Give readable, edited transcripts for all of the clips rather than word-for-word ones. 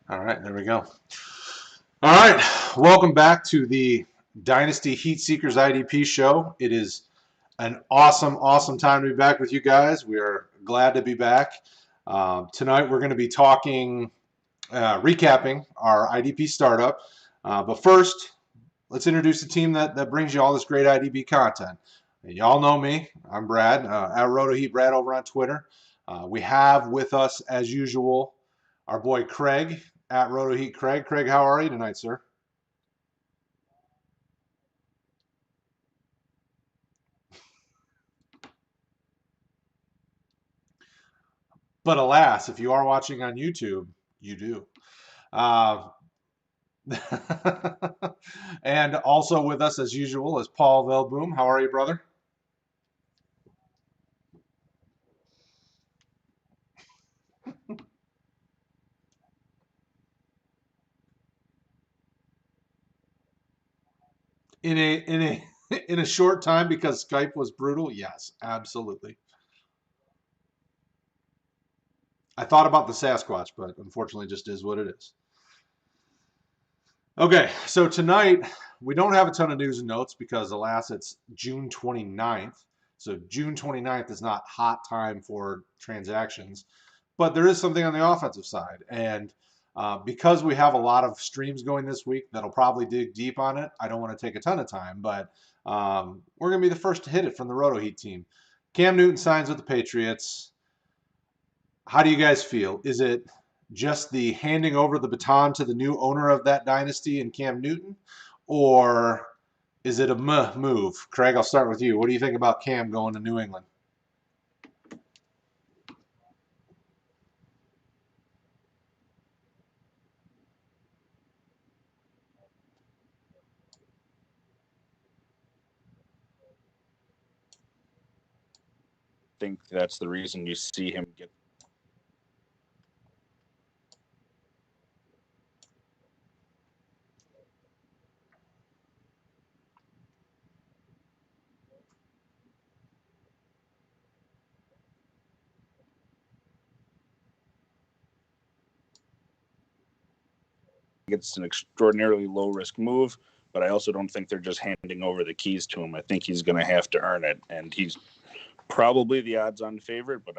All right, there we go. All right, welcome back to the Dynasty HeatSeekers IDP show. It is an awesome time to be back with you guys. We are glad to be back. Tonight we're going to be talking, recapping our IDP startup. But first, let's introduce the team that brings you all this great IDP content. Y'all know me. I'm Brad, at RotoHeat Brad over on Twitter. We have with us, as usual, our boy Kraig at RotoHeat Kraig. Kraig, how are you tonight, sir? But alas, if you are watching on YouTube, you do. Uh, and also with us, as usual, is Paul Velboom. How are you, brother? In a in a short time because Skype was brutal. Yes, absolutely. I thought about the Sasquatch, but unfortunately, just is what it is. Okay, so tonight we don't have a ton of news and notes because, alas, it's June 29th. So June 29th is not hot time for transactions, but there is something on the offensive side. And because we have a lot of streams going this week that'll probably dig deep on it, I don't want to take a ton of time, but we're going to be the first to hit it from the RotoHeat team. Cam Newton signs with the Patriots. How do you guys feel? Is it just the handing over the baton to the new owner of that dynasty in Cam Newton, or is it a move? Kraig, I'll start with you. What do you think about Cam going to New England? Think that's the reason you see him get it's an extraordinarily low risk move, but I also don't think they're just handing over the keys to him. I think he's going to have to earn it, and he's probably the odds-on favorite, but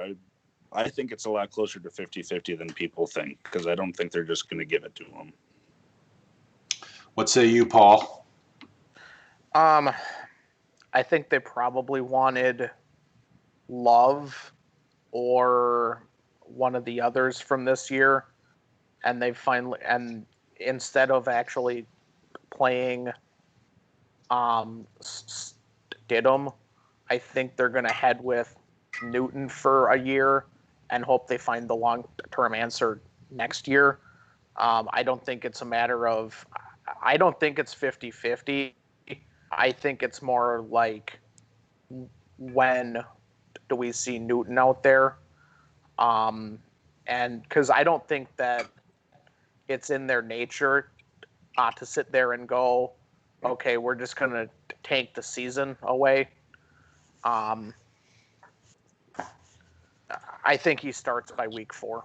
I think it's a lot closer to 50-50 than people think because I don't think they're just going to give it to him. What say you, Paul? Um, I think they probably wanted Love or one of the others from this year, and they finally instead of actually playing Stidham, I think they're going to head with Newton for a year and hope they find the long-term answer next year. I don't think it's a matter of I don't think it's 50-50. I think it's more like when do we see Newton out there? And because I don't think that it's in their nature to sit there and go, okay, we're just going to tank the season away. Um, I think he starts by week 4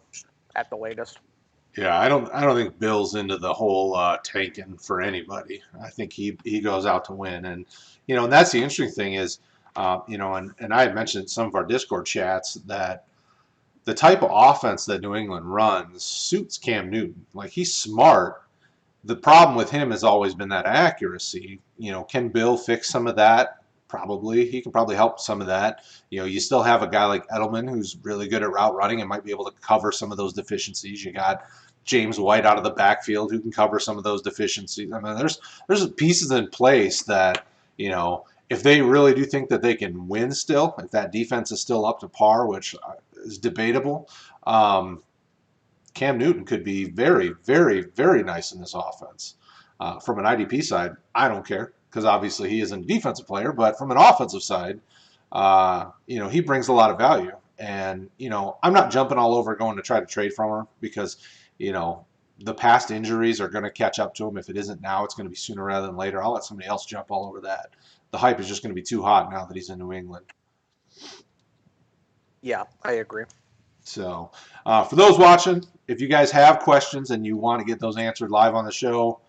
at the latest. Yeah, I don't think Bill's into the whole tanking for anybody. I think he goes out to win, and and that's the interesting thing is, and I had mentioned in some of our Discord chats that the type of offense that New England runs suits Cam Newton. Like he's smart. The problem with him has always been that accuracy. Can Bill fix some of that? Probably. He can probably help some of that. You still have a guy like Edelman who's really good at route running and might be able to cover some of those deficiencies. You got James White out of the backfield who can cover some of those deficiencies. I mean, there's pieces in place that, if they really do think that they can win still, if that defense is still up to par, which is debatable, Cam Newton could be very nice in this offense. From an IDP side, I don't care because obviously he isn't a defensive player, but from an offensive side, he brings a lot of value. And, I'm not jumping all over going to try to trade from him because, the past injuries are going to catch up to him. If it isn't now, it's going to be sooner rather than later. I'll let somebody else jump all over that. The hype is just going to be too hot now that he's in New England. Yeah, I agree. So for those watching, if you guys have questions and you want to get those answered live on the show,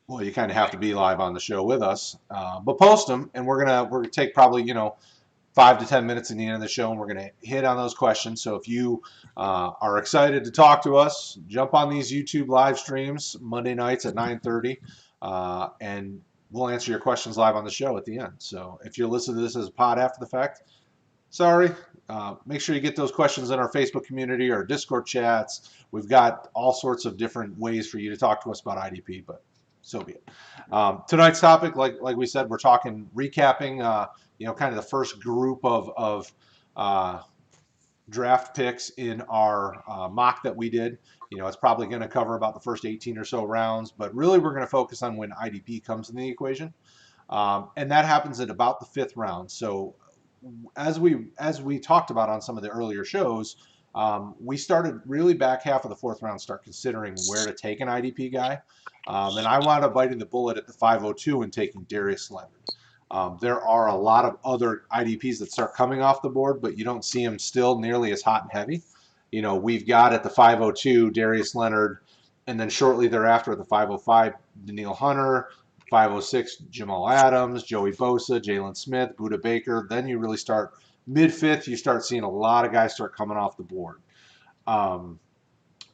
well, you kind of have to be live on the show with us. But post them, and we're gonna take probably 5 to 10 minutes in the end of the show, and we're gonna hit on those questions. So if you are excited to talk to us, jump on these YouTube live streams Monday nights at 9:30, and we'll answer your questions live on the show at the end. So if you're listening to this as a pod after the fact, sorry. Make sure you get those questions in our Facebook community or Discord chats. We've got all sorts of different ways for you to talk to us about IDP, but so be it. Tonight's topic, like we said, we're talking recapping, kind of the first group of draft picks in our mock that we did. It's probably going to cover about the first 18 or so rounds, but really we're going to focus on when IDP comes in the equation. And that happens at about the 5th round. So as we talked about on some of the earlier shows, we started really back half of the 4th round, start considering where to take an IDP guy. And I wound up biting the bullet at the 502 and taking Darius Leonard. There are a lot of other IDPs that start coming off the board, but you don't see them still nearly as hot and heavy. We've got at the 502 Darius Leonard, and then shortly thereafter at the 505 Daniil Hunter, 506 Jamal Adams, Joey Bosa, Jalen Smith, Budda Baker. Then you really start mid-5th, you start seeing a lot of guys start coming off the board.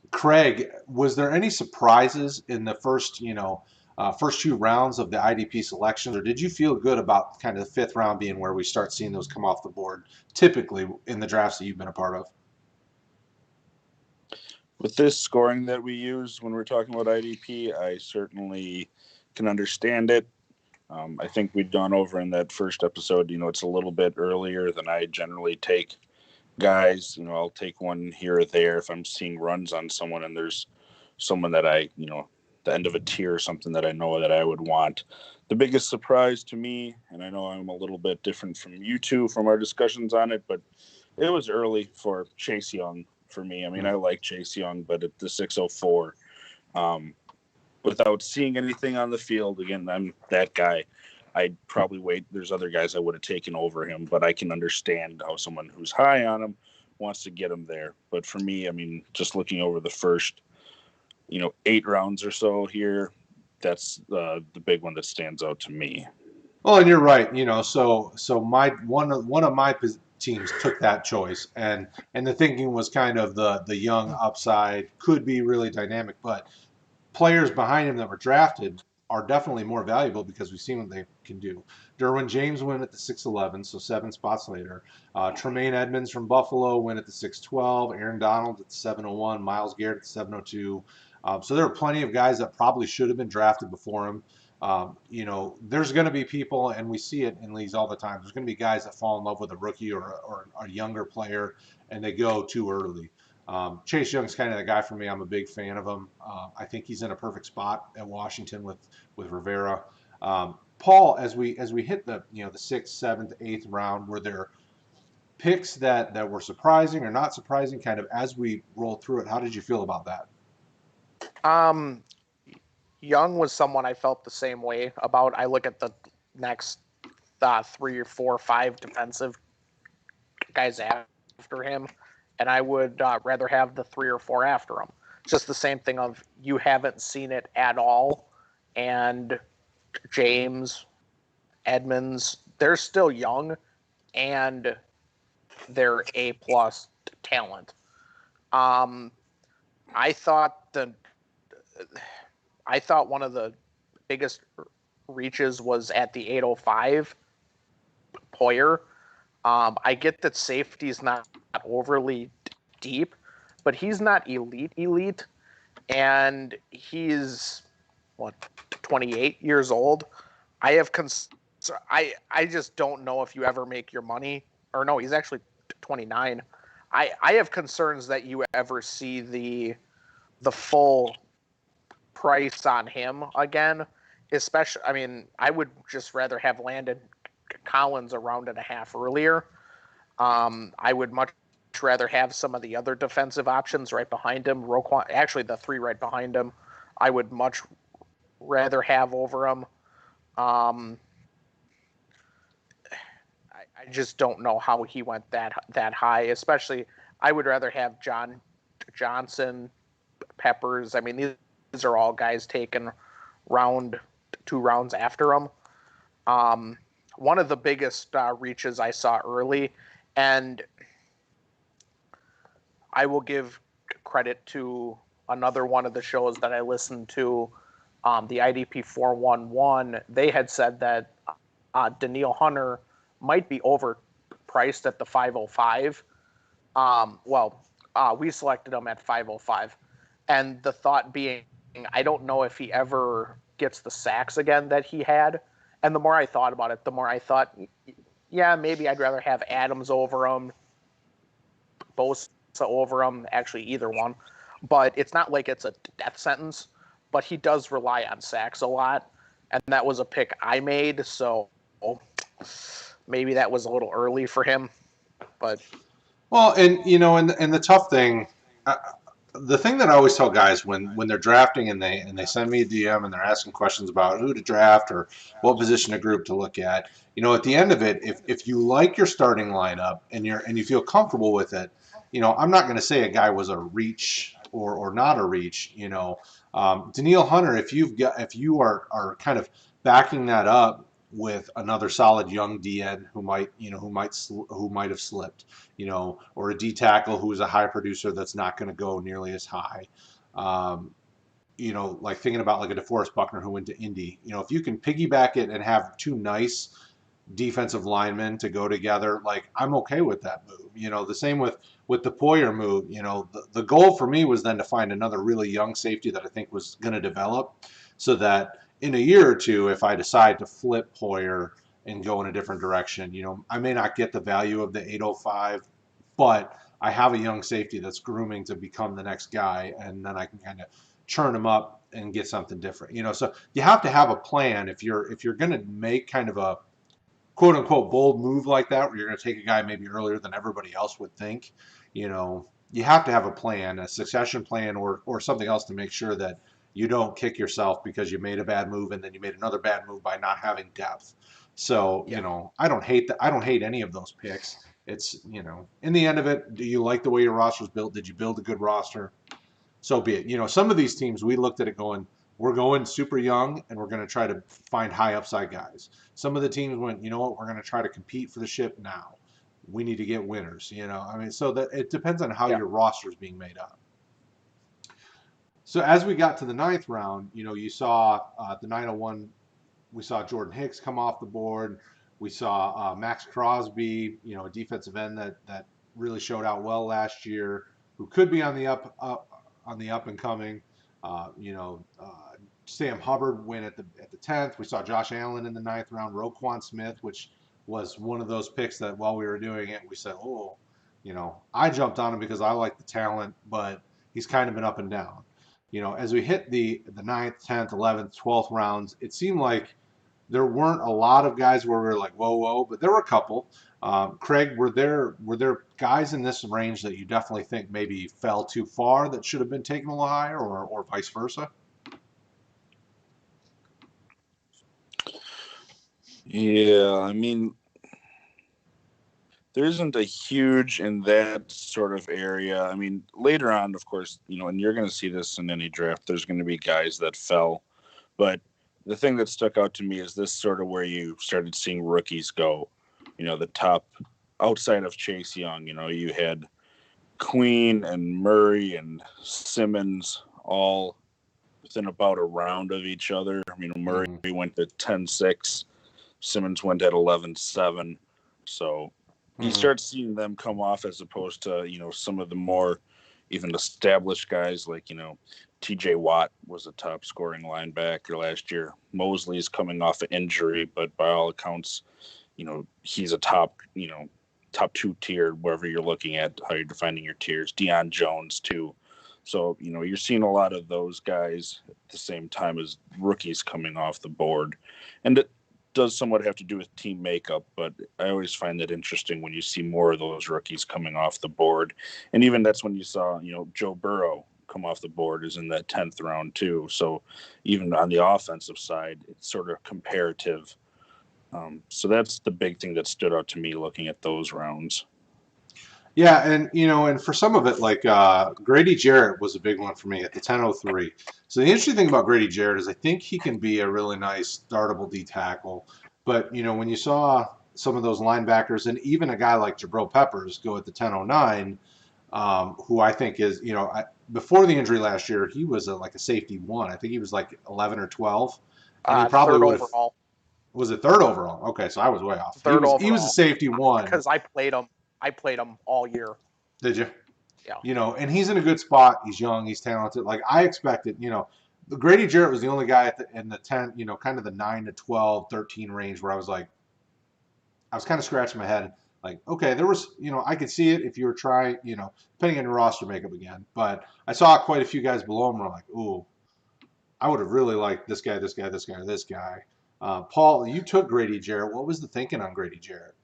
Kraig, was there any surprises in the first 2 rounds of the IDP selections, or did you feel good about kind of the 5th round being where we start seeing those come off the board, typically in the drafts that you've been a part of? With this scoring that we use when we're talking about IDP, I certainly can understand it. I think we'd gone over in that first episode, it's a little bit earlier than I generally take guys. I'll take one here or there if I'm seeing runs on someone and there's someone that I, the end of a tier or something that I know that I would want. The biggest surprise to me, and I know I'm a little bit different from you two from our discussions on it, but it was early for Chase Young for me. I mean, I like Chase Young, but at the 604, without seeing anything on the field, again, I'm that guy. I'd probably wait. There's other guys I would have taken over him, but I can understand how someone who's high on him wants to get him there. But for me, I mean, just looking over the first, 8 rounds or so here, that's the big one that stands out to me. Well, and you're right. So my one of my teams took that choice, and the thinking was kind of the young upside could be really dynamic, but players behind him that were drafted are definitely more valuable because we've seen what they can do. Derwin James went at the 6'11", so 7 spots later. Tremaine Edmonds from Buffalo went at the 6'12", Aaron Donald at the 7'01", Myles Garrett at the 7'02". So there are plenty of guys that probably should have been drafted before him. There's going to be people, and we see it in leagues all the time, there's going to be guys that fall in love with a rookie or a younger player, and they go too early. Chase Young's kind of the guy for me. I'm a big fan of him. I think he's in a perfect spot at Washington with Rivera. Paul, as we hit the the 6th, 7th, 8th round, were there picks that were surprising or not surprising? Kind of as we rolled through it, how did you feel about that? Young was someone I felt the same way about. I look at the next 3 or 4 or 5 defensive guys after him, and I would rather have the 3 or 4 after him. Just the same thing of you haven't seen it at all, and James, Edmonds, they're still young, and they're A-plus talent. I thought one of the biggest reaches was at the 805 Poyer. I get that safety is not overly deep, but he's not elite, and he's 28 years old. I just don't know if you ever make your money, or no, he's actually 29. I have concerns that you ever see the full price on him again, especially, I mean, I would just rather have landed Collins a round and a half earlier. I would much rather have some of the other defensive options right behind him. Roquan, actually the 3 right behind him, I would much rather have over him. I just don't know how he went that high, especially I would rather have John Johnson, Peppers. I mean, these are all guys taken two rounds after him. One of the biggest reaches I saw early, and I will give credit to another one of the shows that I listened to, the IDP 411. They had said that Daniil Hunter might be overpriced at the 505. We selected him at 505. And the thought being, I don't know if he ever gets the sacks again that he had. And the more I thought about it, the more I thought, yeah, maybe I'd rather have Adams over him, Bosa over him, actually either one. But it's not like it's a death sentence, but he does rely on sacks a lot. And that was a pick I made, so maybe that was a little early for him. But Well, and and the tough thing, the thing that I always tell guys when they're drafting and they send me a DM and they're asking questions about who to draft or what position to group to look at, at the end of it, if you like your starting lineup and you feel comfortable with it, I'm not going to say a guy was a reach or not a reach. Daniil Hunter, if you are kind of backing that up with another solid young DN who might have slipped, or a D tackle who is a high producer that's not going to go nearly as high. Like thinking about like a DeForest Buckner who went to Indy. If you can piggyback it and have two nice defensive linemen to go together, like I'm okay with that move. The same with the Poyer move. The goal for me was then to find another really young safety that I think was going to develop, so that in a year or two, if I decide to flip Poyer and go in a different direction, I may not get the value of the 805, but I have a young safety that's grooming to become the next guy, and then I can kind of churn him up and get something different. So you have to have a plan if you're going to make kind of a quote unquote bold move like that, where you're going to take a guy maybe earlier than everybody else would think. You have to have a plan, a succession plan, or something else to make sure that you don't kick yourself because you made a bad move and then you made another bad move by not having depth. So, I don't hate that. I don't hate any of those picks. It's, in the end of it, do you like the way your roster's built? Did you build a good roster? So be it. Some of these teams, we looked at it going, we're going super young and we're going to try to find high upside guys. Some of the teams went, you know what, we're going to try to compete for the ship now. We need to get winners, so that it depends on how your roster is being made up. So as we got to the ninth round, you saw the 901, we saw Jordan Hicks come off the board. We saw Max Crosby, a defensive end that really showed out well last year, who could be on the up and coming. Sam Hubbard went at the 10th. We saw Josh Allen in the 9th round. Roquan Smith, which was one of those picks that while we were doing it, we said, I jumped on him because I like the talent, but he's kind of been up and down. As we hit the 9th, 10th, 11th, 12th rounds, it seemed like there weren't a lot of guys where we were like, whoa, but there were a couple. Kraig, were there guys in this range that you definitely think maybe fell too far that should have been taken a little higher, or vice versa? Yeah, I mean, there isn't a huge in that sort of area. I mean, later on, of course, and you're going to see this in any draft, there's going to be guys that fell. But the thing that stuck out to me is this sort of where you started seeing rookies go. The top outside of Chase Young, you had Queen and Murray and Simmons all within about a round of each other. Murray went at 10-6. Simmons went at 11-7. So you start seeing them come off as opposed to, some of the more even established guys like, TJ Watt was a top scoring linebacker last year. Mosley's coming off an injury, but by all accounts, he's a top 2 tier, wherever you're looking at how you're defining your tiers. Deion Jones too. So, you're seeing a lot of those guys at the same time as rookies coming off the board. And it does somewhat have to do with team makeup, but I always find that interesting when you see more of those rookies coming off the board. And even that's when you saw, Joe Burrow come off the board is in that 10th round too. So even on the offensive side, it's sort of comparative. So that's the big thing that stood out to me looking at those rounds. Yeah, and for some of it, like Grady Jarrett was a big one for me at the 10:03. So the interesting thing about Grady Jarrett is I think he can be a really nice startable D tackle. But when you saw some of those linebackers and even a guy like Jabril Peppers go at the 10:09, who I think is before the injury last year he was like a safety one. I think he was like 11 or 12, and he probably Third would have. overall. Was it third overall? Okay, so I was way off. He Third was a overall. safety one. Because I played him. I played him all year. Did you? Yeah. And he's in a good spot. He's young. He's talented. Like I expected, the Grady Jarrett was the only guy in the 10, kind of the 9 to 12, 13 range where I was kind of scratching my head. Like, okay, there was, I could see it if you were trying, depending on your roster makeup again. But I saw quite a few guys below him were like, ooh, I would have really liked this guy, this guy, this guy, this guy. Paul, you took Grady Jarrett. What was the thinking on Grady Jarrett?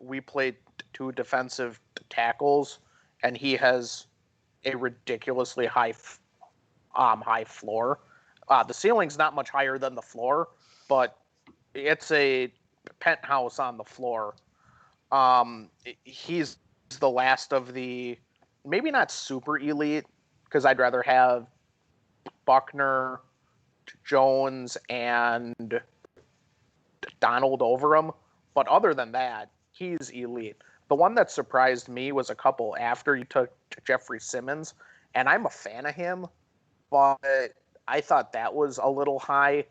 We played 2 defensive tackles, and he has a ridiculously high floor. The ceiling's not much higher than the floor, but it's a penthouse on the floor. He's the last of the maybe not super elite, because I'd rather have Buckner, Jones, and Donald over him. But other than that, he's elite. The one that surprised me was a couple after you took Jeffrey Simmons, and I'm a fan of him, but I thought that was a little high.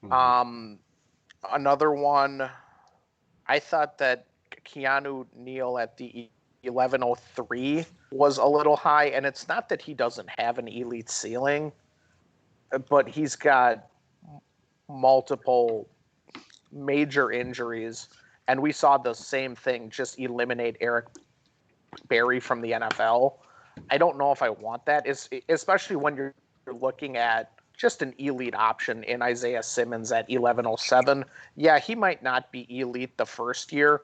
Mm-hmm. Another one, I thought that Keanu Neal at the 11:03 was a little high, and it's not that he doesn't have an elite ceiling, but he's got multiple major injuries, and we saw the same thing just eliminate Eric Berry from the NFL. I don't know if I want that, especially when you're looking at just an elite option in Isaiah Simmons at 11:07. Yeah, he might not be elite the first year,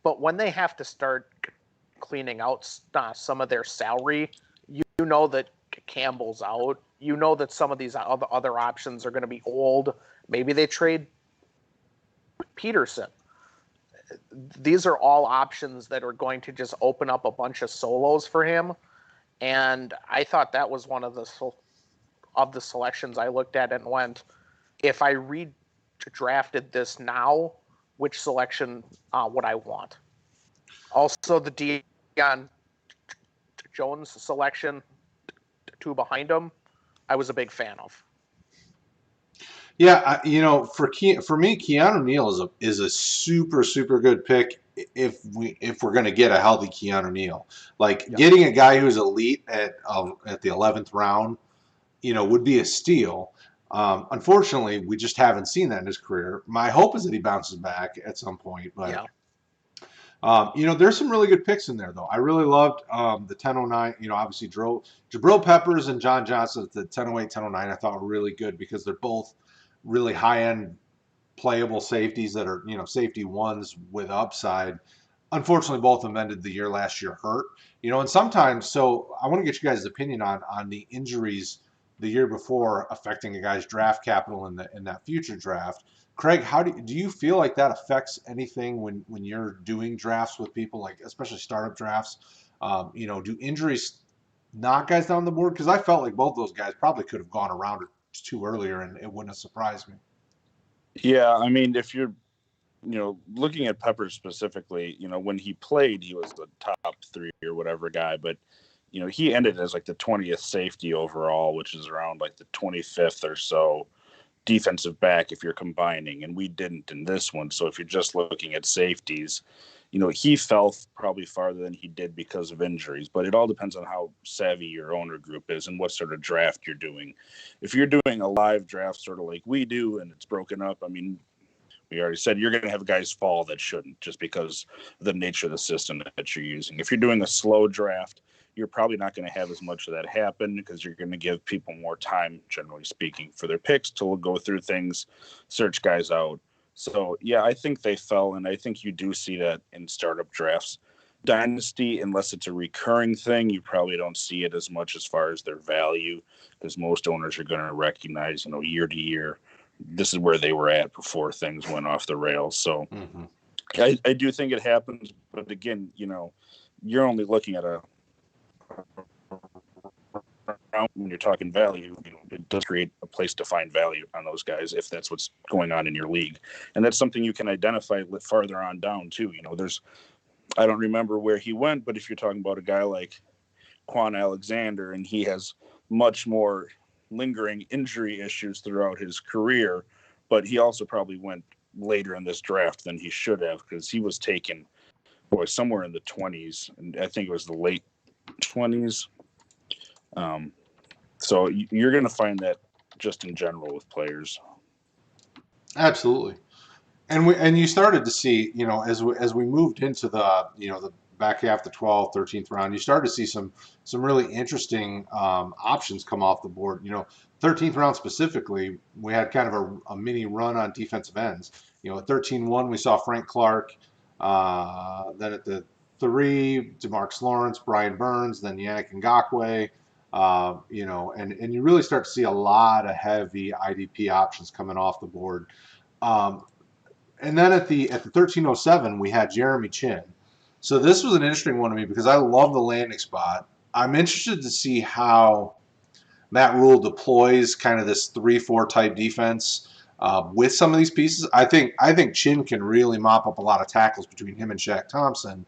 but when they have to start cleaning out some of their salary, you know that Campbell's out. You know that some of these other options are going to be old. Maybe they trade Peterson. These are all options that are going to just open up a bunch of solos for him. And I thought that was one of the selections I looked at and went, if I redrafted this now, which selection would I want? Also, the Deion Jones selection, 2 behind him, I was a big fan of. Yeah, for me, Keanu Neal is a super super good pick if we're going to get a healthy Keanu Neal. Like getting a guy who's elite at the 11th round, would be a steal. Unfortunately, we just haven't seen that in his career. My hope is that he bounces back at some point, but. There's some really good picks in there, though. I really loved the 10:09. Obviously, Jabril Peppers and John Johnson at the 10:08, 10:09. I thought were really good because they're both really high-end playable safeties that are, safety ones with upside. Unfortunately, both of them ended the year last year hurt. And sometimes, so I want to get you guys' opinion on the injuries the year before affecting a guy's draft capital in that future draft. Kraig, how do you feel like that affects anything when you're doing drafts with people, like especially startup drafts? Do injuries knock guys down the board? Because I felt like both those guys probably could have gone around or 2 earlier, and it wouldn't have surprised me. Yeah, I mean, if you're, looking at Peppers specifically, when he played, he was the top 3 or whatever guy, but he ended as like the 20th safety overall, which is around like the 25th or so defensive back if you're combining, and we didn't in this one. So if you're just looking at safeties, he fell probably farther than he did because of injuries, but it all depends on how savvy your owner group is and what sort of draft you're doing. If you're doing a live draft sort of like we do and it's broken up, I mean, we already said you're going to have guys fall that shouldn't, just because of the nature of the system that you're using. If you're doing a slow draft, you're probably not going to have as much of that happen because you're going to give people more time, generally speaking, for their picks to go through things, search guys out. So, yeah, I think they fell, and I think you do see that in startup drafts. Dynasty, unless it's a recurring thing, you probably don't see it as much as far as their value, because most owners are going to recognize, year to year, this is where they were at before things went off the rails. So I do think it happens, but again, you're only looking at a when you're talking value. It does create a place to find value on those guys if that's what's going on in your league, and that's something you can identify farther on down too. I don't remember where he went, but if you're talking about a guy like Quan Alexander and he has much more lingering injury issues throughout his career, but he also probably went later in this draft than he should have because he was taken somewhere in the 20s, and I think it was the late 20s. So you're going to find that just in general with players. Absolutely. And you started to see, as we moved into the back half, the 12th, 13th round, you started to see some really interesting options come off the board. 13th round specifically, we had kind of a mini run on defensive ends. At 13-1, we saw Frank Clark. Then at the 3, DeMarcus Lawrence, Brian Burns, then Yannick Ngakoue. And you really start to see a lot of heavy IDP options coming off the board. And then at the 1307, we had Jeremy Chin. So this was an interesting one to me because I love the landing spot. I'm interested to see how Matt Rule deploys kind of this 3-4 type defense with some of these pieces. I think Chin can really mop up a lot of tackles between him and Shaq Thompson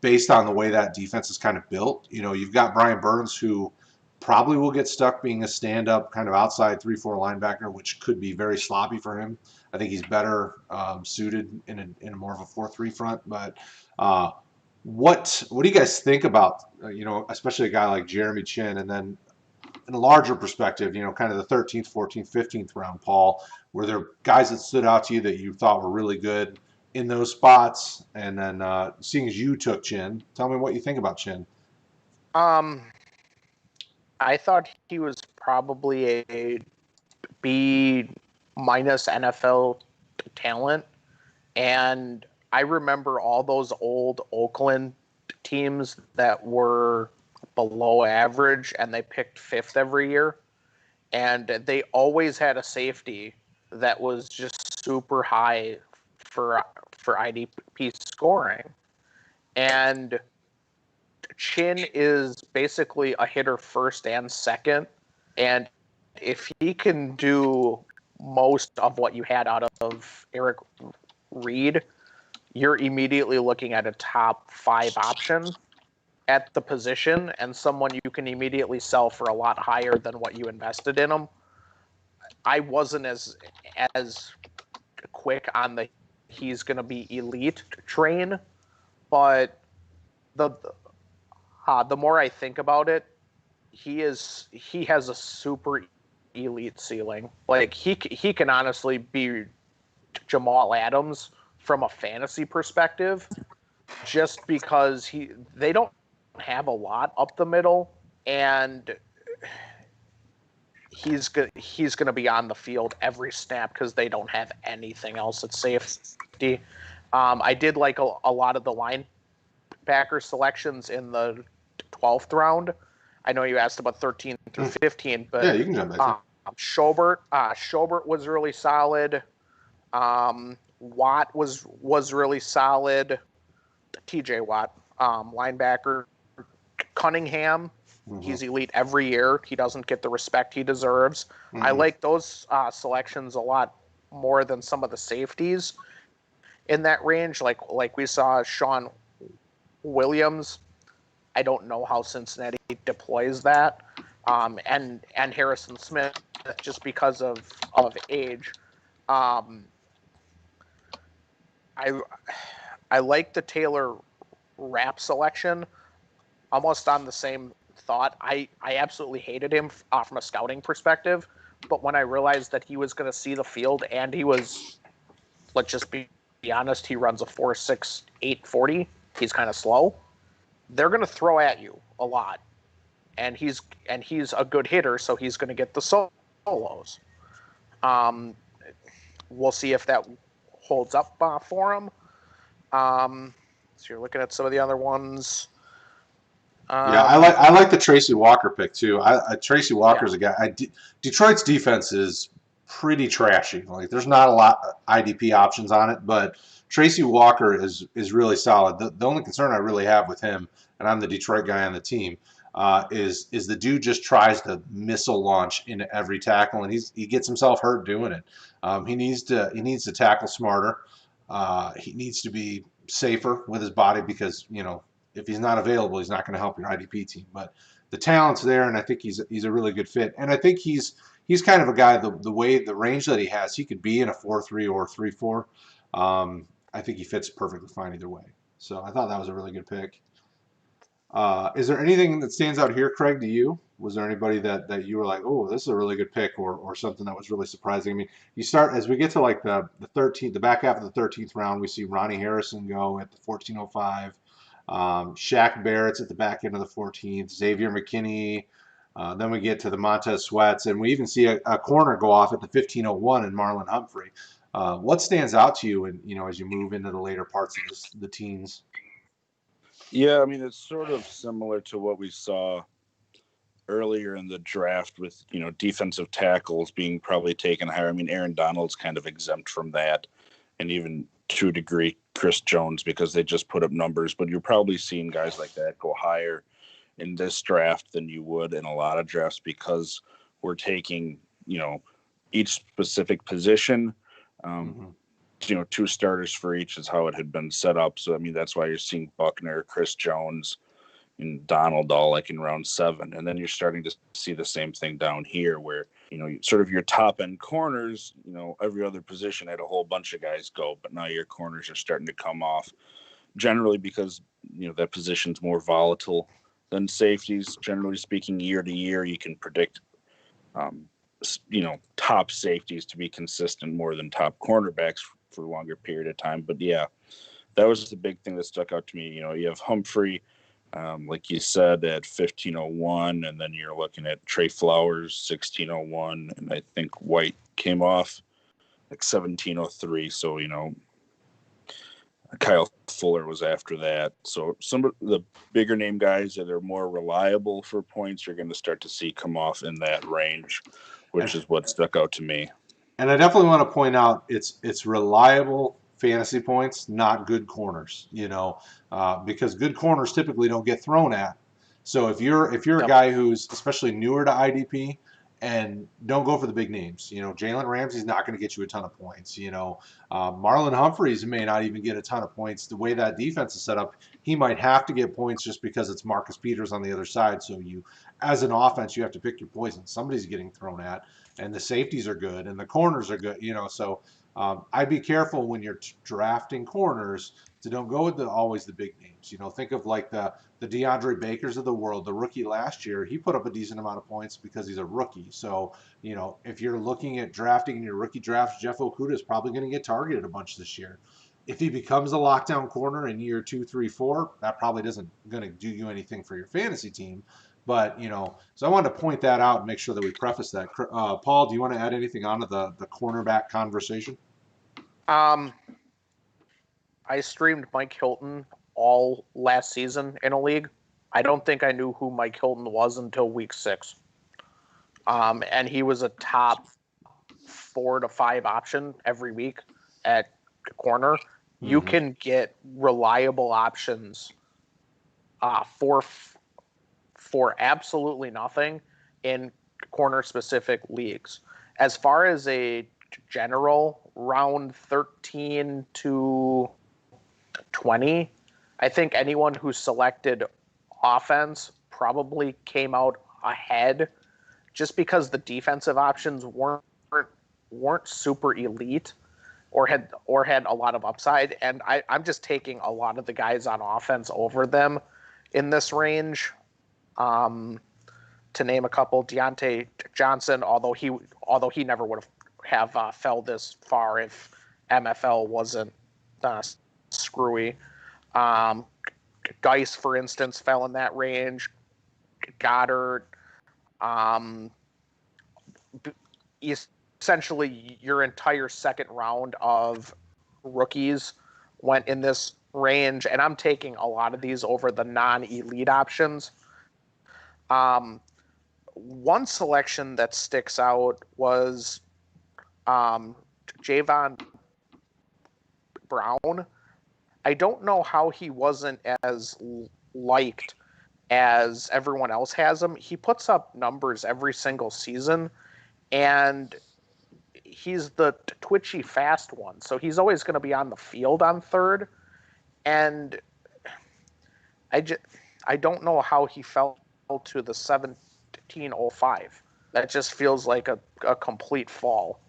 based on the way that defense is kind of built. You've got Brian Burns, who probably will get stuck being a stand-up kind of outside 3-4 linebacker, which could be very sloppy for him. I think he's better suited in a more of a 4-3 front. But what do you guys think about especially a guy like Jeremy Chin, and then in a larger perspective, kind of the 13th, 14th, 15th round, Paul, were there guys that stood out to you that you thought were really good in those spots? And then seeing as you took Chin, tell me what you think about Chin. I thought he was probably a B- NFL talent, and I remember all those old Oakland teams that were below average and they picked 5th every year, and they always had a safety that was just super high for IDP scoring. And Chin is basically a hitter first and second, and if he can do most of what you had out of Eric Reed, you're immediately looking at a top 5 option at the position and someone you can immediately sell for a lot higher than what you invested in him. I wasn't as quick on the he's going to be elite train, but the more I think about it, he has a super elite ceiling. Like he can honestly be Jamal Adams from a fantasy perspective, just because they don't have a lot up the middle, and he's going to be on the field every snap because they don't have anything else at safety. I did like a lot of the linebacker selections in the 12th round. I know you asked about 13 through 15, but yeah, you can jump back. Schobert was really solid. Watt was really solid. TJ Watt, linebacker. Cunningham, he's elite every year. He doesn't get the respect he deserves. I like those selections a lot more than some of the safeties in that range. Like we saw Sean Williams. I don't know how Cincinnati deploys that. And Harrison Smith, just because of age. I like the Taylor Rapp selection. Almost on the same thought. I absolutely hated him from a scouting perspective, but when I realized that he was going to see the field and he was, let's just be honest, he runs a 4.6 840. He's kind of slow. They're going to throw at you a lot, and he's a good hitter, so he's going to get the solos. We'll see if that holds up for him. So you're looking at some of the other ones. Yeah, I like the Tracey Walker pick too. Tracey Walker's a guy. Detroit's defense is pretty trashy. Like there's not a lot of IDP options on it, but Tracey Walker is really solid. The only concern I really have with him, and I'm the Detroit guy on the team, is the dude just tries to missile launch into every tackle, and he gets himself hurt doing it. He needs to tackle smarter. He needs to be safer with his body because if he's not available, he's not going to help your IDP team. But the talent's there, and I think he's a really good fit. And I think he's kind of a guy, the range that he has, he could be in a 4-3 or 3-4. I think he fits perfectly fine either way. So I thought that was a really good pick. Is there anything that stands out here, Kraig, to you? Was there anybody that you were like, oh, this is a really good pick, or something that was really surprising? I mean, you start as we get to like the 13th, the back half of the 13th round, we see Ronnie Harrison go at the 14:05. Shaq Barrett's at the back end of the 14th. Xavier McKinney. Then we get to the Montez Sweats, and we even see a corner go off at the 15:01 in Marlon Humphrey. What stands out to you, and as you move into the later parts of the teens? Yeah, I mean, it's sort of similar to what we saw earlier in the draft with, defensive tackles being probably taken higher. I mean, Aaron Donald's kind of exempt from that, and even to a degree, Chris Jones, because they just put up numbers. But you're probably seeing guys like that go higher in this draft than you would in a lot of drafts because we're taking, each specific position. Two starters for each is how it had been set up. So, I mean, that's why you're seeing Buckner, Chris Jones, and Donald all like in round 7. And then you're starting to see the same thing down here where, sort of your top end corners, every other position had a whole bunch of guys go, but now your corners are starting to come off generally because, that position's more volatile than safeties. Generally speaking, year to year, you can predict, top safeties to be consistent more than top cornerbacks for a longer period of time. But yeah, that was the big thing that stuck out to me. You have Humphrey, like you said, at 15:01, and then you're looking at Trey Flowers, 16:01, and I think White came off like 17:03. So, Kyle Fuller was after that. So some of the bigger name guys that are more reliable for points, you're going to start to see come off in that range, which is what stuck out to me. And I definitely want to point out it's reliable fantasy points, not good corners. Because good corners typically don't get thrown at. So if you're a guy who's especially newer to IDP, and don't go for the big names. Jalen Ramsey's not going to get you a ton of points. Marlon Humphreys may not even get a ton of points. The way that defense is set up, he might have to get points just because it's Marcus Peters on the other side. So as an offense, you have to pick your poison. Somebody's getting thrown at, and the safeties are good, and the corners are good. So I'd be careful when you're drafting corners to don't go with always the big names. Think of like the DeAndre Bakers of the world. The rookie last year, he put up a decent amount of points because he's a rookie. So, if you're looking at drafting in your rookie drafts, Jeff Okudah is probably going to get targeted a bunch this year. If he becomes a lockdown corner in year 2, 3, 4, that probably isn't going to do you anything for your fantasy team. But, so I wanted to point that out and make sure that we preface that. Paul, do you want to add anything onto the cornerback conversation? I streamed Mike Hilton all last season in a league. I don't think I knew who Mike Hilton was until week 6. And he was a top 4 to 5 option every week at corner. Mm-hmm. You can get reliable options for absolutely nothing in corner specific leagues. As far as a general round 13 to 20, I think anyone who selected offense probably came out ahead just because the defensive options weren't super elite or had a lot of upside. And I'm just taking a lot of the guys on offense over them in this range. To name a couple, Deontay Johnson, although he never would have fell this far if MFL wasn't screwy. Geis, for instance, fell in that range. Goddard. Essentially, your entire second round of rookies went in this range, and I'm taking a lot of these over the non-elite options. One selection that sticks out was Javon Braun, I don't know how he wasn't as liked as everyone else has him. He puts up numbers every single season, and he's the twitchy fast one. So he's always going to be on the field on third. And I don't know how he fell to the 1705. That just feels like a complete fall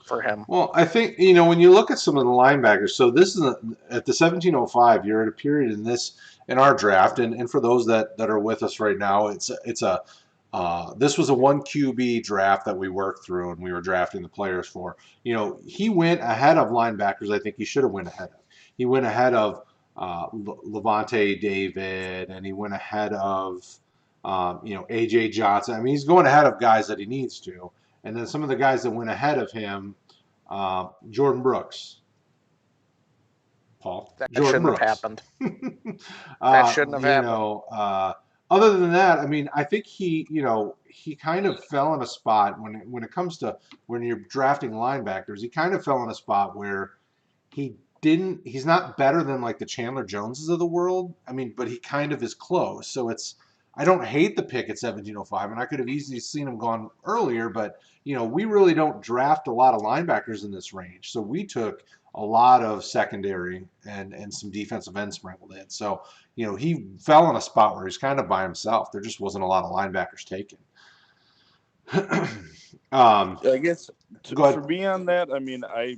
for him. Well, I think, when you look at some of the linebackers, so this is at the 1705, you're at a period in our draft, and for those that are with us right now, this was a 1 QB draft that we worked through and we were drafting the players for. He went ahead of linebackers I think he should have went ahead of. He went ahead of Levante David, and he went ahead of AJ Johnson. I mean, he's going ahead of guys that he needs to. And then some of the guys that went ahead of him, Jordan Brooks. Paul. That Jordan shouldn't Brooks. have happened. That shouldn't have happened. Other than that, I mean, I think he kind of fell in a spot when it comes to when you're drafting linebackers, he kind of fell in a spot where he's not better than like the Chandler Joneses of the world. I mean, but he kind of is close. So I don't hate the pick at 1705, and I could have easily seen him gone earlier, but we really don't draft a lot of linebackers in this range. So we took a lot of secondary and some defensive end sprinkled in. So, he fell in a spot where he's kind of by himself. There just wasn't a lot of linebackers taken. I guess for me on that, I mean, I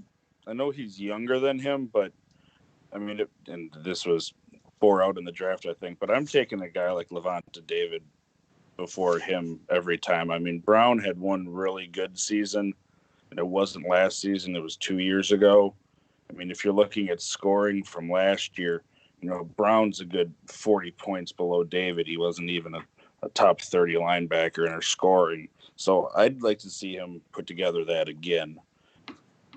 know he's younger than him, but I mean, and this was bore out in the draft, I think, but I'm taking a guy like Levante David before him every time. I mean, Braun had one really good season, and it wasn't last season, it was 2 years ago. I mean, if you're looking at scoring from last year, Braun's a good 40 points below David. He wasn't even a top 30 linebacker in our scoring. So I'd like to see him put together that again.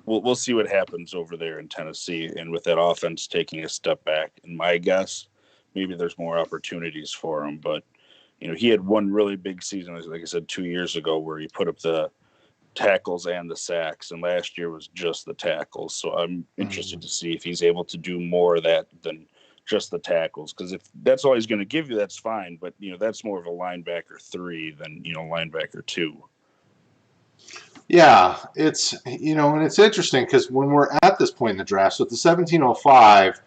We'll see what happens over there in Tennessee, and with that offense taking a step back. And my guess, maybe there's more opportunities for him. But he had one really big season, like I said, 2 years ago, where he put up the tackles and the sacks, and last year was just the tackles. So I'm interested to see if he's able to do more of that than just the tackles, because if that's all he's going to give you, that's fine. But that's more of a linebacker 3 than linebacker 2. Yeah, it's and it's interesting because when we're at this point in the draft, so at the 1705,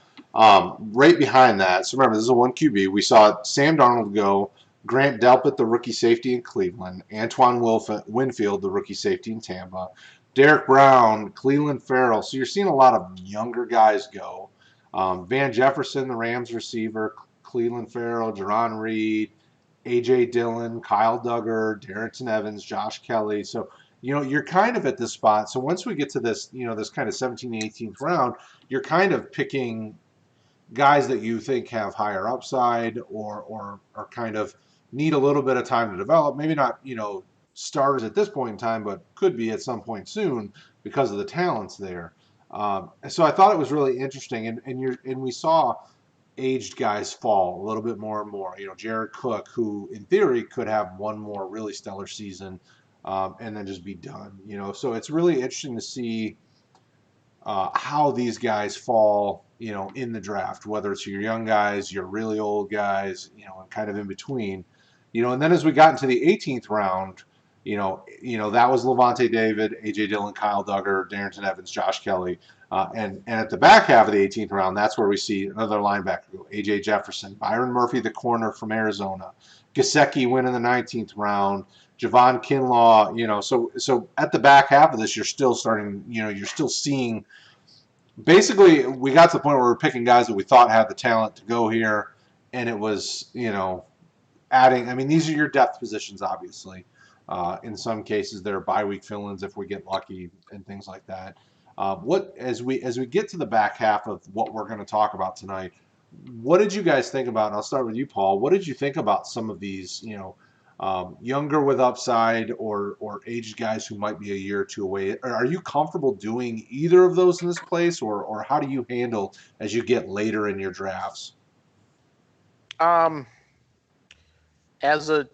right behind that. So remember, this is a 1 QB. We saw Sam Darnold go, Grant Delpit, the rookie safety in Cleveland, Antoine Winfield, the rookie safety in Tampa, Derek Brown, Cleveland Farrell. So you're seeing a lot of younger guys go. Van Jefferson, the Rams receiver, Cleveland Farrell, Jerron Reed, A.J. Dillon, Kyle Duggar, Darrington Evans, Josh Kelly. So you're kind of at this spot. So once we get to this, this kind of 17th, 18th round, you're kind of picking guys that you think have higher upside or kind of need a little bit of time to develop. Maybe not, starters at this point in time, but could be at some point soon because of the talents there. So I thought it was really interesting, and we saw aged guys fall a little bit more and more. Jared Cook, who in theory could have one more really stellar season. And then just be done, So it's really interesting to see how these guys fall, in the draft, whether it's your young guys, your really old guys, and kind of in between, And then as we got into the 18th round, that was Levante David, A.J. Dillon, Kyle Duggar, Darrington Evans, Josh Kelly. And at the back half of the 18th round, that's where we see another linebacker go, A.J. Jefferson, Byron Murphy, the corner from Arizona, Gesicki win in the 19th round, Javon Kinlaw, so at the back half of this, you're still starting, you're still seeing, basically, we got to the point where we're picking guys that we thought had the talent to go here, and it was, adding, I mean, these are your depth positions, obviously. In some cases, they're bye-week fill-ins if we get lucky and things like that. As we get to the back half of what we're going to talk about tonight, what did you guys think about, and I'll start with you, Paul, what did you think about some of these, younger with upside or aged guys who might be a year or two away? Are you comfortable doing either of those in this place, or how do you handle as you get later in your drafts? As a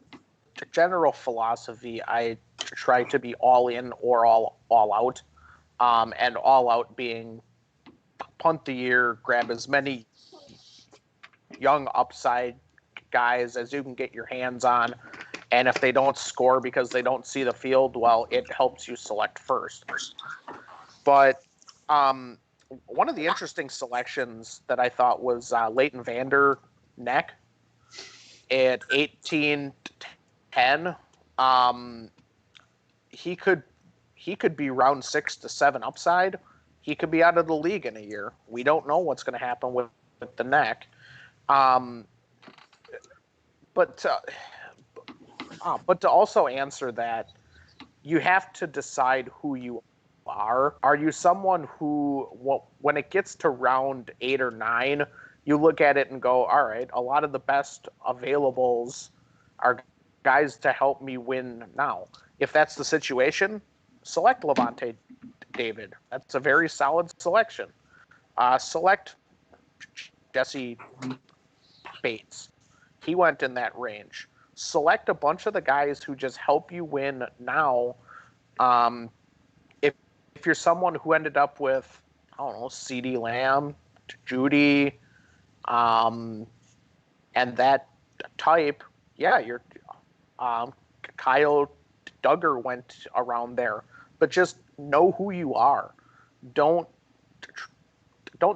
general philosophy, I try to be all in or all out, and all out being punt the year, grab as many young upside guys as you can get your hands on. And if they don't score because they don't see the field, well, it helps you select first. But one of the interesting selections that I thought was Leighton Vander Neck at 18-10. He could be round 6 to 7 upside. He could be out of the league in a year. We don't know what's going to happen with the neck. But to also answer that, you have to decide who you are. Are you someone who, when it gets to round 8 or 9, you look at it and go, all right, a lot of the best availables are guys to help me win now. If that's the situation, select Levante David. That's a very solid selection. Select Jesse Bates. He went in that range. Select a bunch of the guys who just help you win now. If you're someone who ended up with, I don't know, CeeDee Lamb, Judy, and that type, yeah, you're Kyle Duggar went around there. But just know who you are. Don't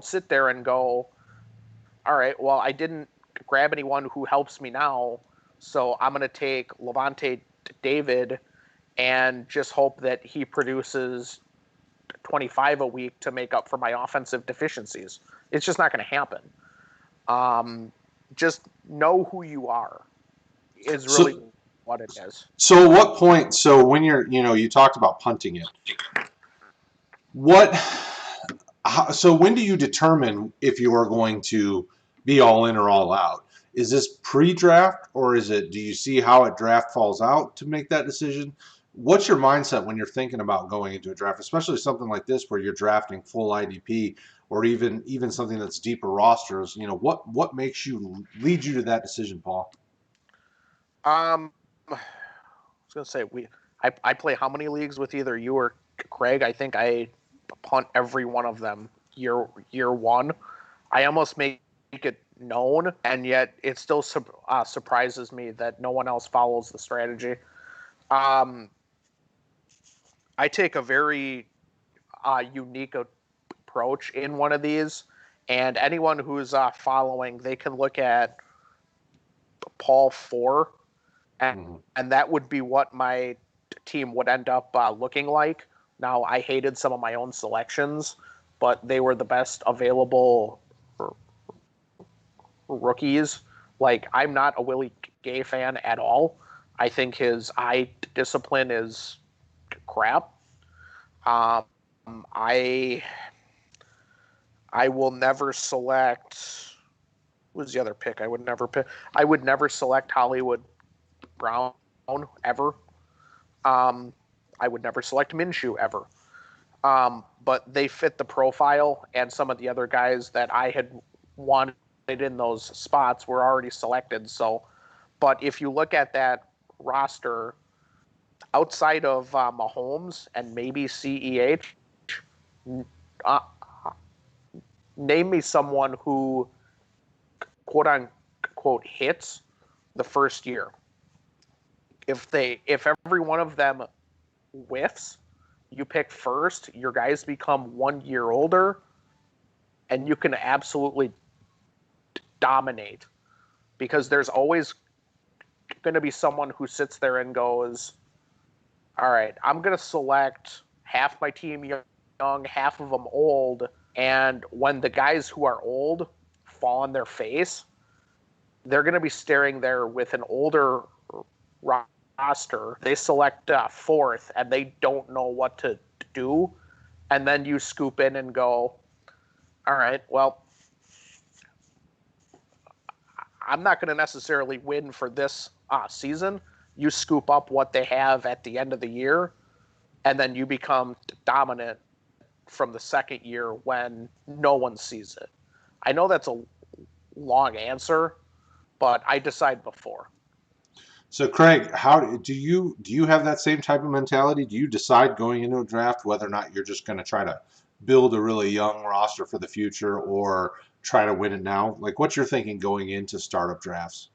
sit there and go, all right, well, I didn't grab anyone who helps me now, so I'm going to take Levante David and just hope that he produces 25 a week to make up for my offensive deficiencies. It's just not going to happen. Just know who you are is really what it is. So at what point, so when you talked about punting it, so when do you determine if you are going to be all in or all out? Is this pre-draft, or do you see how a draft falls out to make that decision? What's your mindset when you're thinking about going into a draft, especially something like this where you're drafting full IDP, or even something that's deeper rosters? What makes you lead you to that decision, Paul? I was gonna say I play how many leagues with either you or Kraig? I think I punt every one of them year one. I almost make it known, and yet it still surprises me that no one else follows the strategy. I take a very unique approach in one of these, and anyone who's following, they can look at Paul 4, and that would be what my team would end up looking like. Now, I hated some of my own selections, but they were the best available rookies. Like, I'm not a Willie Gay fan at all. I think his eye discipline is crap. I will never select. What was the other pick? I would never pick. I would never select Hollywood Brown ever. I would never select Minshew ever. But they fit the profile, and some of the other guys that I had wanted in those spots were already selected. So, but if you look at that roster, outside of Mahomes and maybe CEH, name me someone who, quote unquote, hits the first year. If every one of them whiffs, you pick first, your guys become 1 year older, and you can absolutely dominate, because there's always going to be someone who sits there and goes, all right, I'm going to select half my team young, half of them old, and when the guys who are old fall on their face, they're going to be staring there with an older roster. They select fourth, and they don't know what to do, and then you scoop in and go, all right, well, I'm not going to necessarily win for this season. You scoop up what they have at the end of the year, and then you become dominant from the second year when no one sees it. I know that's a long answer, but I decide before. So, Kraig, how do you have that same type of mentality? Do you decide going into a draft whether or not you're just going to try to build a really young roster for the future or try to win it now? Like, what's your thinking going into startup drafts?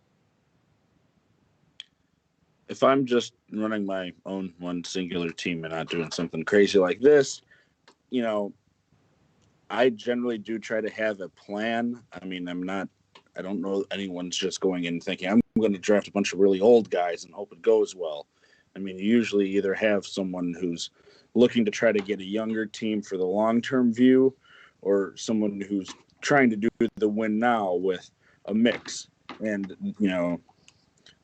If I'm just running my own one singular team and not doing something crazy like this, you know, I generally do try to have a plan. I mean, I don't know anyone's just going in thinking, I'm going to draft a bunch of really old guys and hope it goes well. I mean, you usually either have someone who's looking to try to get a younger team for the long term view or someone who's trying to do the win now with a mix. And,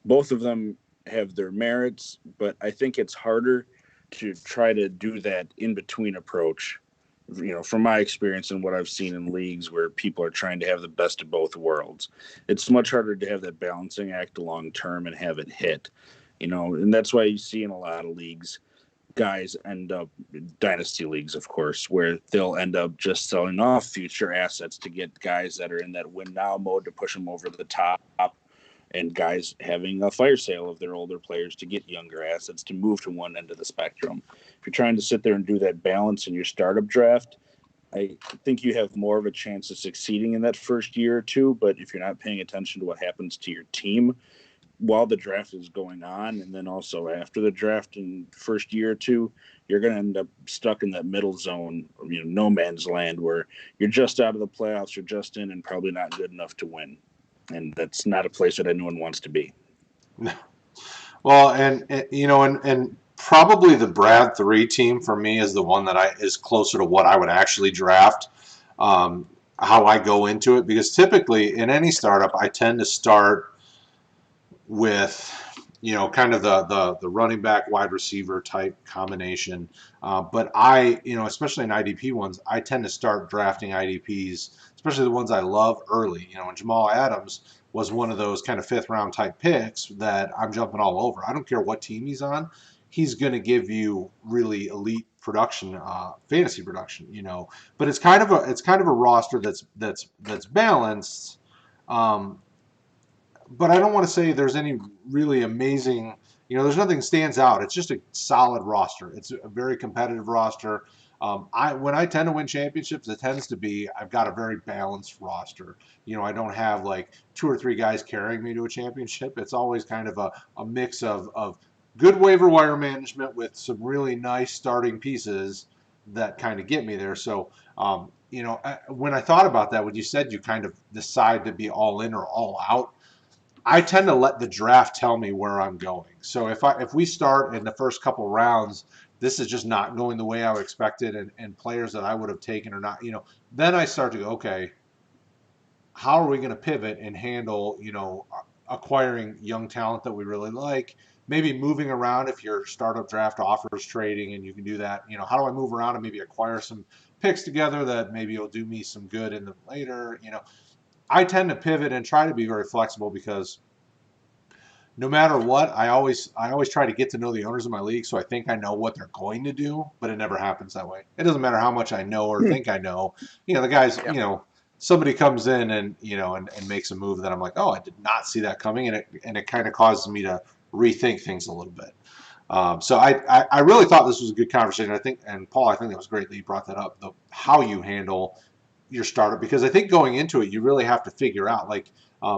both of them have their merits, but I think it's harder to try to do that in between approach. From my experience and what I've seen in leagues where people are trying to have the best of both worlds, it's much harder to have that balancing act long term and have it hit. And that's why you see in a lot of leagues, guys end up dynasty leagues, of course, where they'll end up just selling off future assets to get guys that are in that win now mode to push them over the top, and guys having a fire sale of their older players to get younger assets to move to one end of the spectrum. If you're trying to sit there and do that balance in your startup draft, I think you have more of a chance of succeeding in that first year or two. But if you're not paying attention to what happens to your team while the draft is going on, and then also after the draft in first year or two, you're going to end up stuck in that middle zone, no man's land, where you're just out of the playoffs, you're just in, and probably not good enough to win. And that's not a place that anyone wants to be. Well, and probably the Brad 3 team for me is the one that is closer to what I would actually draft. How I go into it, because typically in any startup I tend to start with kind of the running back wide receiver type combination, but especially in IDP ones, I tend to start drafting IDPs, especially the ones I love early. And Jamal Adams was one of those kind of 5th round type picks that I'm jumping all over. I don't care what team he's on, he's going to give you really elite production, fantasy production. But it's kind of a roster that's balanced. But I don't want to say there's any really amazing, there's nothing stands out. It's just a solid roster. It's a very competitive roster. When I tend to win championships, it tends to be I've got a very balanced roster. I don't have like 2 or 3 guys carrying me to a championship. It's always kind of a mix of good waiver wire management with some really nice starting pieces that kind of get me there. So, when I thought about that, when you said you kind of decide to be all in or all out, I tend to let the draft tell me where I'm going. So if we start in the first couple rounds, this is just not going the way I would expect it, and players that I would have taken or not, then I start to go, okay, how are we going to pivot and handle, acquiring young talent that we really like, maybe moving around if your startup draft offers trading and you can do that. How do I move around and maybe acquire some picks together that maybe will do me some good in the later, I tend to pivot and try to be very flexible because no matter what, I always try to get to know the owners of my league, so I think I know what they're going to do, but it never happens that way. It doesn't matter how much I know or think I know. The guys, somebody comes in and and makes a move that I'm like, oh, I did not see that coming, and it kind of causes me to rethink things a little bit. So I really thought this was a good conversation. And Paul, I think that was great that you brought that up, how you handle your startup, because I think going into it, you really have to figure out, like,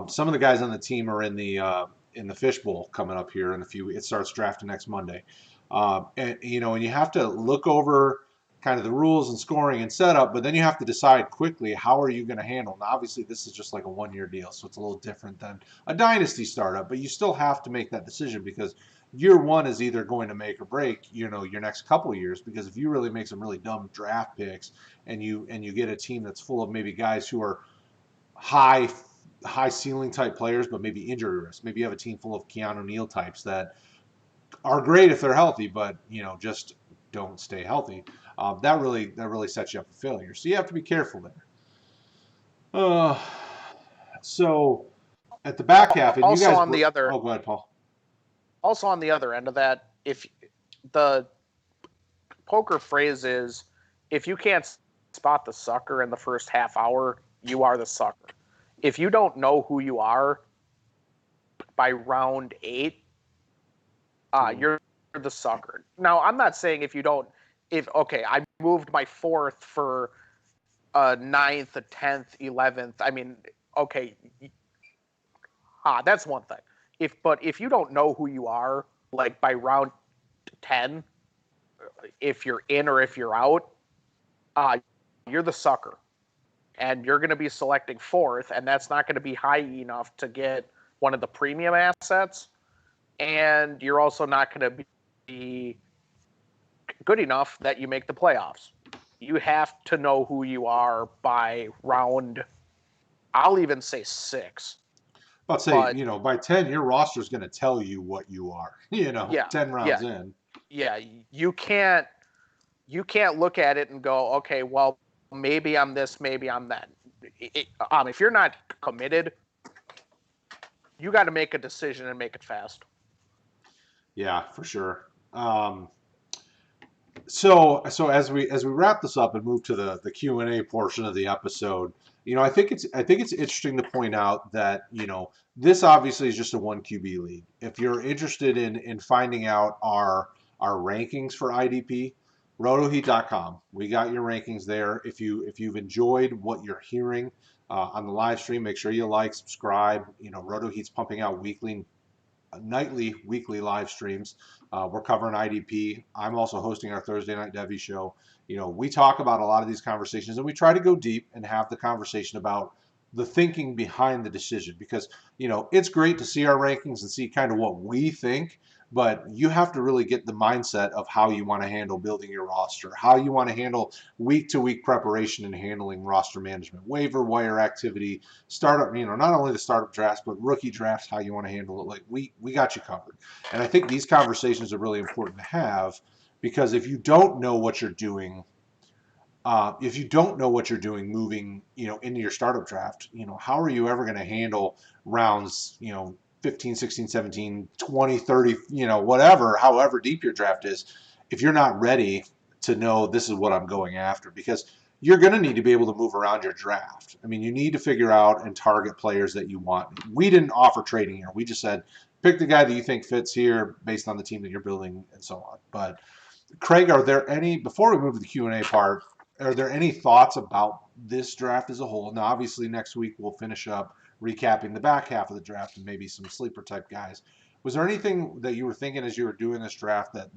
some of the guys on the team are in the fishbowl coming up here in a few weeks. It starts drafting next Monday, and you have to look over kind of the rules and scoring and setup, but then you have to decide quickly how are you going to handle. Now, obviously, this is just like a 1-year deal, so it's a little different than a dynasty startup, but you still have to make that decision because year one is either going to make or break, your next couple of years. Because if you really make some really dumb draft picks and you get a team that's full of maybe guys who are high ceiling type players, but maybe injury risk. Maybe you have a team full of Keanu Neal types that are great if they're healthy, but just don't stay healthy. That really sets you up for failure. So you have to be careful there. So at the back half, and Also you guys on the other, oh, go ahead, Paul. Also on the other end of that, if the poker phrase is, if you can't spot the sucker in the first half hour, you are the sucker. If you don't know who you are by round 8, you're the sucker. Now, I'm not saying if you don't I moved my 4th for a 9th, a 10th, 11th. I mean, okay, that's one thing. If you don't know who you are, like by round 10, if you're in or if you're out, you're the sucker. And you're going to be selecting 4th, and that's not going to be high enough to get one of the premium assets. And you're also not going to be good enough that you make the playoffs. You have to know who you are by round, I'll even say 6. I'd say, by 10, your roster is going to tell you what you are, Yeah, 10 rounds in. Yeah, you can't look at it and go, okay, well, maybe I'm this, maybe I'm that. If you're not committed, you got to make a decision and make it fast. Yeah, for sure. So as we wrap this up and move to the Q&A portion of the episode, I think it's interesting to point out that, this obviously is just a 1 QB league. If you're interested in finding out our rankings for IDP, RotoHeat.com. We got your rankings there. If you've enjoyed what you're hearing on the live stream, make sure you like, subscribe. RotoHeat's pumping out nightly, weekly live streams. We're covering IDP. I'm also hosting our Thursday Night Devy show. We talk about a lot of these conversations, and we try to go deep and have the conversation about the thinking behind the decision, because it's great to see our rankings and see kind of what we think, but you have to really get the mindset of how you want to handle building your roster, how you want to handle week-to-week preparation and handling roster management, waiver wire activity, startup, not only the startup drafts, but rookie drafts, how you want to handle it. Like we got you covered. And I think these conversations are really important to have, because if you don't know what you're doing, moving, into your startup draft, how are you ever going to handle rounds, 15, 16, 17, 20, 30, whatever, however deep your draft is, if you're not ready to know this is what I'm going after? Because you're going to need to be able to move around your draft. I mean, you need to figure out and target players that you want. We didn't offer trading here. We just said, pick the guy that you think fits here based on the team that you're building and so on. But Kraig, before we move to the Q&A part, are there any thoughts about this draft as a whole? Now, obviously, next week we'll finish up recapping the back half of the draft and maybe some sleeper type guys. Was there anything that you were thinking as you were doing this draft that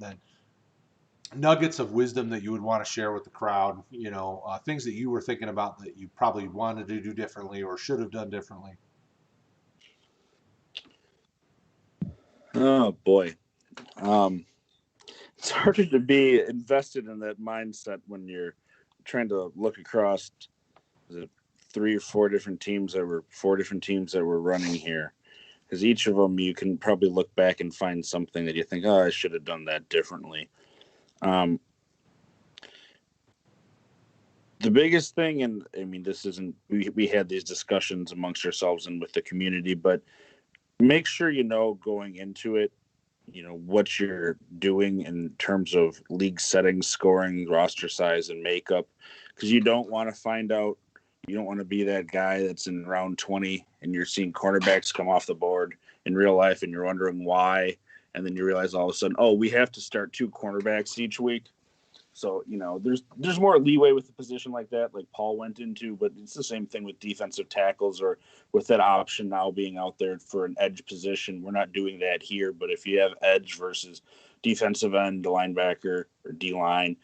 nuggets of wisdom that you would want to share with the crowd? Things that you were thinking about that you probably wanted to do differently or should have done differently? Oh boy. It's harder to be invested in that mindset when you're trying to look across the 3 or 4 different teams that were running here, because each of them you can probably look back and find something that you think, oh, I should have done that differently. The biggest thing, and I mean, this isn't, we had these discussions amongst ourselves and with the community, but make sure going into it, what you're doing in terms of league settings, scoring, roster size, and makeup, because you don't want to be that guy that's in round 20 and you're seeing cornerbacks come off the board in real life and you're wondering why, and then you realize all of a sudden, oh, we have to start 2 cornerbacks each week. So, there's more leeway with a position like that, like Paul went into, but it's the same thing with defensive tackles, or with that option now being out there for an edge position. We're not doing that here, but if you have edge versus defensive end, linebacker, or D-line,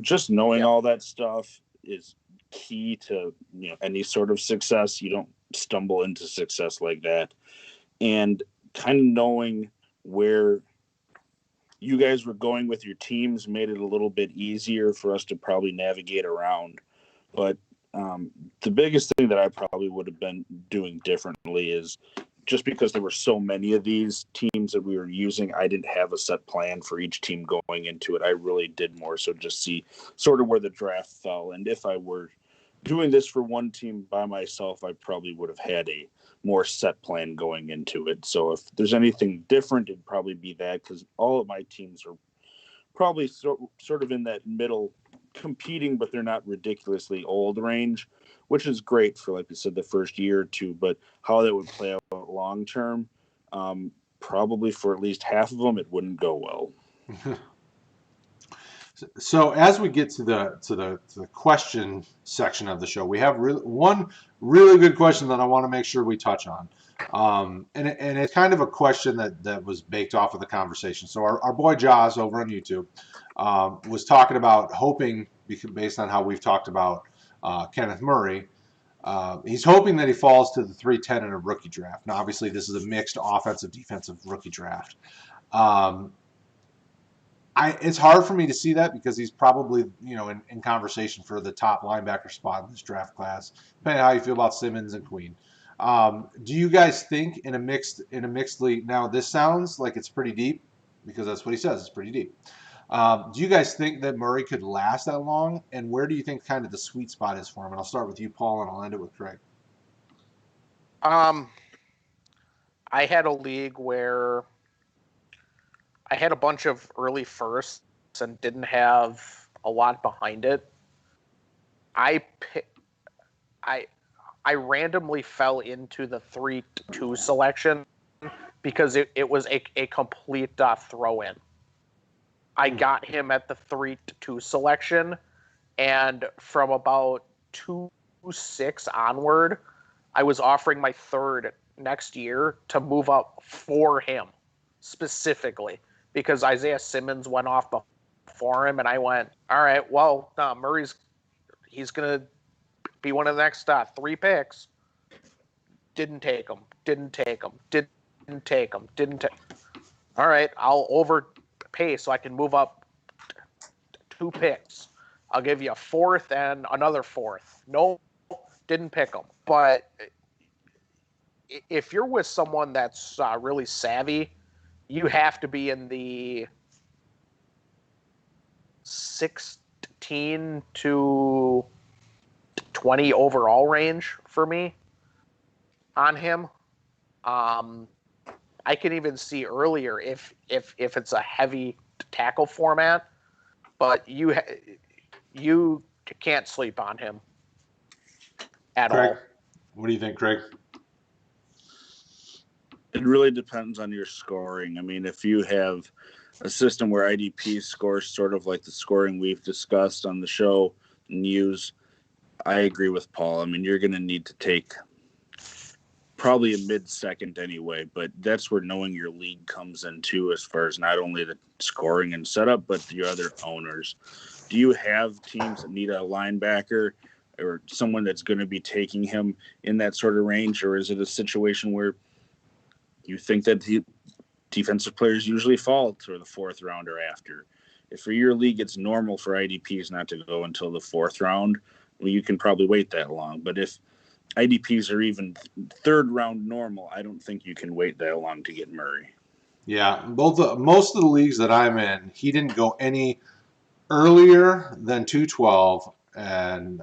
just knowing all that stuff is key to, any sort of success. You don't stumble into success like that. And kind of knowing where you guys were going with your teams made it a little bit easier for us to probably navigate around. But the biggest thing that I probably would have been doing differently is, just because there were so many of these teams that we were using, I didn't have a set plan for each team going into it. I really did more so just see sort of where the draft fell. And if I were doing this for one team by myself, I probably would have had a more set plan going into it. So if there's anything different, it'd probably be that, because all of my teams are probably sort of in that middle competing, but they're not ridiculously old range, which is great for, like I said, the first year or two. But how that would play out long term, probably for at least half of them, it wouldn't go well. So as we get to the question section of the show, we have one really good question that I want to make sure we touch on, and it's kind of a question that was baked off of the conversation. So our boy Jaws over on YouTube was talking about hoping, based on how we've talked about Kenneth Murray, he's hoping that he falls to the 310 in a rookie draft. Now, obviously, this is a mixed offensive defensive rookie draft. It's hard for me to see that because he's probably, in conversation for the top linebacker spot in this draft class, depending on how you feel about Simmons and Queen. Do you guys think in a mixed league? Now, this sounds like it's pretty deep because that's what he says. It's pretty deep. Do you guys think that Murray could last that long? And where do you think kind of the sweet spot is for him? And I'll start with you, Paul, and I'll end it with Kraig. I had a league where I had a bunch of early firsts and didn't have a lot behind it. I randomly fell into the 3-2 selection because it was a complete throw-in. I got him at the 3-2 selection, and from about 2-6 onward, I was offering my third next year to move up for him specifically because Isaiah Simmons went off before him, and I went, all right, well, he's going to be one of the next 3 picks. Didn't take him. All right, I'll overpay so I can move up 2 picks. I'll give you a 4th and another 4th. No, didn't pick him. But if you're with someone that's really savvy, you have to be in the 16 to 20 overall range for me on him. I can even see earlier if it's a heavy tackle format, but you can't sleep on him at Kraig, all. what do you think, Kraig? It really depends on your scoring. I mean, if you have a system where IDP scores sort of like the scoring we've discussed on the show and use, I agree with Paul. I mean, you're going to need to take probably a mid-second anyway, but that's where knowing your league comes in too, as far as not only the scoring and setup, but the other owners. Do you have teams that need a linebacker or someone that's going to be taking him in that sort of range, or is it a situation where you think that the defensive players usually fall to the 4th round or after? If for your league it's normal for IDPs not to go until the 4th round, well, you can probably wait that long. But if IDPs are even 3rd round normal, I don't think you can wait that long to get Murray. Yeah, most of the leagues that I'm in, he didn't go any earlier than 212, and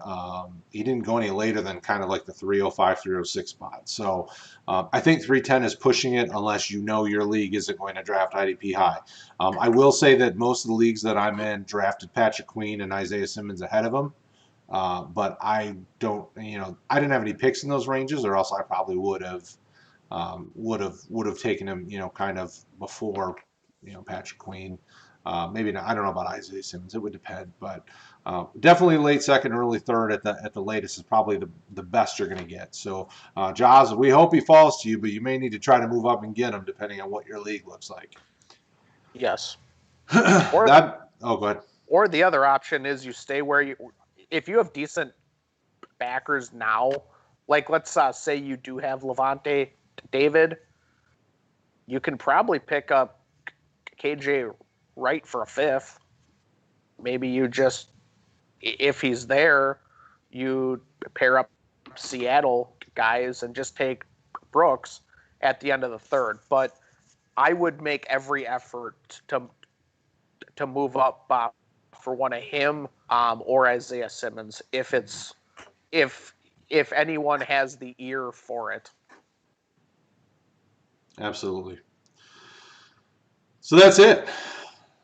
he didn't go any later than kind of like the 305, 306 spot. So I think 310 is pushing it unless you know your league isn't going to draft IDP high. I will say that most of the leagues that I'm in drafted Patrick Queen and Isaiah Simmons ahead of him. But I don't, I didn't have any picks in those ranges, or else I probably would have taken him, kind of before, Patrick Queen. Maybe not, I don't know about Isaiah Simmons. It would depend, but definitely late second, early third at the latest is probably the best you're going to get. So, Jaws, we hope he falls to you, but you may need to try to move up and get him depending on what your league looks like. Yes. Go ahead. Or the other option is you stay where you. If you have decent backers now, like let's say you do have Levante David, you can probably pick up KJ Wright for a 5th. Maybe you just, if he's there, you pair up Seattle guys and just take Brooks at the end of the 3rd. But I would make every effort to move up for one of him or Isaiah Simmons if anyone has the ear for it. Absolutely. So that's it.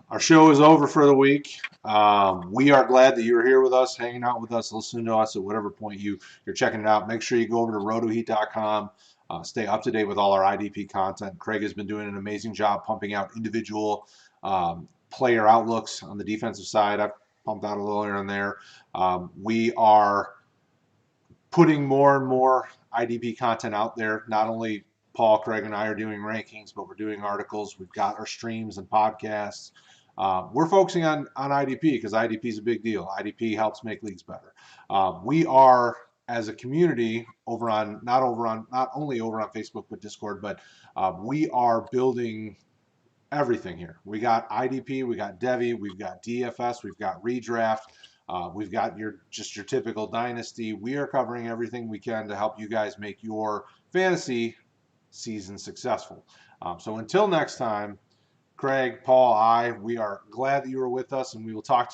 Our show is over for the week. We are glad that you're here with us, hanging out with us, listening to us at whatever point you're checking it out. Make sure you go over to RotoHeat.com. Stay up to date with all our IDP content. Kraig has been doing an amazing job pumping out individual player outlooks on the defensive side. I've pumped out a little here and there. We are putting more and more IDP content out there. Not only Paul, Kraig, and I are doing rankings, but we're doing articles. We've got our streams and podcasts. We're focusing on IDP because IDP is a big deal. IDP helps make leagues better. We are, as a community, not only over on Facebook but Discord, but we are building everything here. We got IDP, we got Devi, we've got DFS, we've got redraft. We've got your typical dynasty. We are covering everything we can to help you guys make your fantasy season successful. So until next time, Kraig, Paul, we are glad that you were with us, and we will talk to you